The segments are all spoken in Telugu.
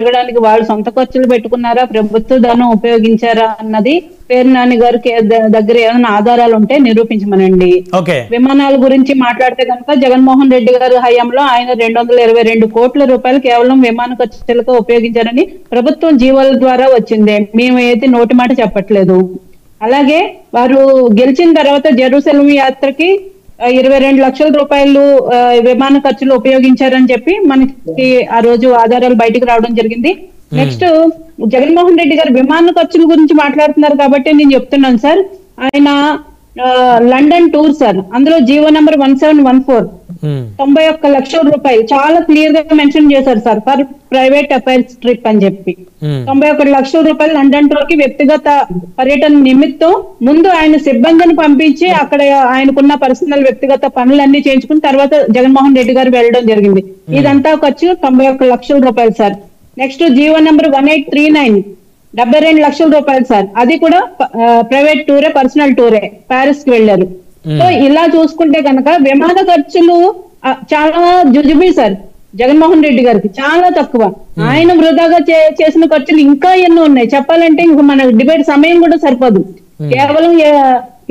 జరగడానికి వాళ్ళు సొంత ఖర్చులు పెట్టుకున్నారా, ప్రభుత్వ ధనం ఉపయోగించారా అన్నది పేరు నాని గారికి దగ్గర ఏమైనా ఆధారాలు ఉంటే నిరూపించమనండి. విమానాల గురించి మాట్లాడితే కనుక జగన్మోహన్ రెడ్డి గారి హయాంలో ఆయన 222 కోట్ల రూపాయలు కేవలం విమాన ఖర్చులకు ఉపయోగించారని ప్రభుత్వం జీవోల ద్వారా వచ్చింది. మేము అయితే నోటి మాట చెప్పట్లేదు. అలాగే వారు గెలిచిన తర్వాత జెరూసలేం యాత్రకి 22 లక్షల రూపాయలు విమాన ఖర్చులు ఉపయోగించారని చెప్పి మనకి ఆ రోజు ఆధారాలు బయటకు రావడం జరిగింది. నెక్స్ట్ జగన్మోహన్ రెడ్డి గారు విమాన ఖర్చుల గురించి మాట్లాడుతున్నారు కాబట్టి నేను చెప్తున్నాను సార్. ఆయన లండన్ టూర్ సార్, అందులో జీవో నెంబర్ 1714 91 లక్షల రూపాయలు చాలా క్లియర్ గా మెన్షన్ చేశారు sir, for private affairs trip అని చెప్పి 91 లక్షల రూపాయలు లండన్ టూర్ కి వ్యక్తిగత పర్యటన నిమిత్తం ముందు ఆయన సిబ్బందిని పంపించి అక్కడ ఆయనకున్న పర్సనల్ వ్యక్తిగత పనులన్నీ చేయించుకుని తర్వాత జగన్మోహన్ రెడ్డి గారు వెళ్ళడం జరిగింది. ఇదంతా ఖర్చు 91 లక్షల రూపాయలు సార్. నెక్స్ట్ జీవో నెంబర్ 1839 72 లక్షల రూపాయలు సార్, అది కూడా ప్రైవేట్ టూరే, పర్సనల్ టూరే, ప్యారిస్ కి వెళ్లారు. సో ఇలా చూసుకుంటే కనుక విమాన ఖర్చులు చాలా జుజుబీ సార్. జగన్మోహన్ రెడ్డి గారికి చాలా తక్కువ. ఆయన వృధాగా చేసిన ఖర్చులు ఇంకా ఎన్నో ఉన్నాయి. చెప్పాలంటే ఇంక మన డిబేట్ సమయం కూడా సరిపోదు. కేవలం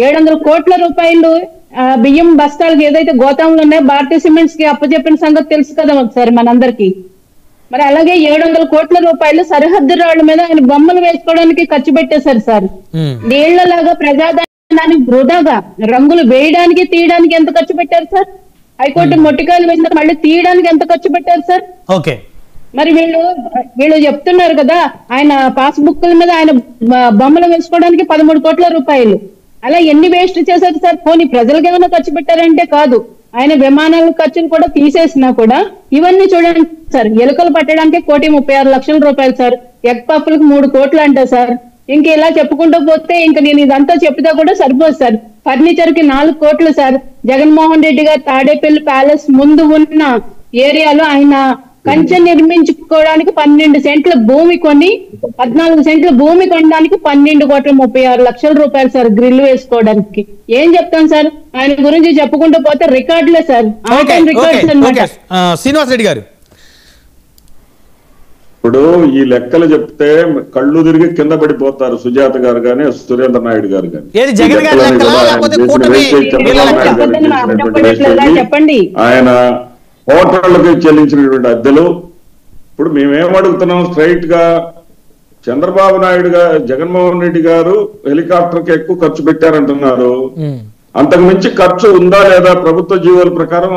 700 కోట్ల రూపాయలు బియ్యం బస్తాలకు ఏదైతే గోతాంలు ఉన్నాయో భారతీయ సిమెంట్స్ కి అప్పచెప్పిన సంగతి తెలుసు కదా సార్ మనందరికి. మరి అలాగే 700 కోట్ల రూపాయలు సరిహద్దు రాళ్ల మీద ఆయన బొమ్మలు వేసుకోవడానికి ఖర్చు పెట్టేశారు సార్. నీళ్లలాగా ప్రజాదానికి వృధాగా రంగులు వేయడానికి తీయడానికి ఎంత ఖర్చు పెట్టారు సార్? హైకోర్టు మొట్టికాయలు వేసిన మళ్ళీ తీయడానికి ఎంత ఖర్చు పెట్టారు సార్? మరి వీళ్ళు చెప్తున్నారు కదా ఆయన పాస్బుక్ల మీద ఆయన బొమ్మలు వేసుకోవడానికి 13 కోట్ల రూపాయలు. అలా ఎన్ని వేస్ట్ చేశారు సార్? పోనీ ప్రజలకు ఏమైనా ఖర్చు పెట్టారంటే కాదు. ఆయన విమానాల ఖర్చులు కూడా తీసేసినా కూడా ఇవన్నీ చూడండి సార్. ఎలుకలు పట్టడానికి 1,36 లక్షల రూపాయలు సార్, ఎగ్ పప్పులకు 3 కోట్లు అంట సార్. ఇంక ఇలా చెప్పుకుంటూ పోతే ఇంక నేను ఇదంతా చెప్తా కూడా సరిపోదు సార్. ఫర్నిచర్ కి 4 కోట్లు సార్. జగన్మోహన్ రెడ్డి గారు తాడేపల్లి ప్యాలెస్ ముందు ఉన్న ఏరియాలో ఆయన కంచె నిర్మించుకోవడానికి 12 సెంట్ల భూమి కొని 14 సెంట్ల భూమి కొనడానికి 12,36 లక్షల రూపాయలు సార్ గ్రిల్ వేసుకోవడానికి. ఏం చెప్తాను సార్ ఆయన గురించి చెప్పుకుంటూ పోతే రికార్డులే సార్. శ్రీనివాస్ రెడ్డి గారు, ఇప్పుడు ఈ లెక్కలు చెప్తే కళ్ళు తిరిగి కింద పడిపోతారు సుజాత గారు గాని సురేంద్ర నాయుడు గారు గాని. చెప్పండి. ఆయన హోటళ్లకు చెల్లించినటువంటి అద్దెలు. ఇప్పుడు మేమేం అడుగుతున్నాం స్ట్రైట్ గా, చంద్రబాబు నాయుడు గారు జగన్మోహన్ రెడ్డి గారు హెలికాప్టర్ కి ఎక్కువ ఖర్చు పెట్టారంటున్నారు. అంతకు మించి ఖర్చు ఉందా లేదా ప్రభుత్వ జీవోల ప్రకారం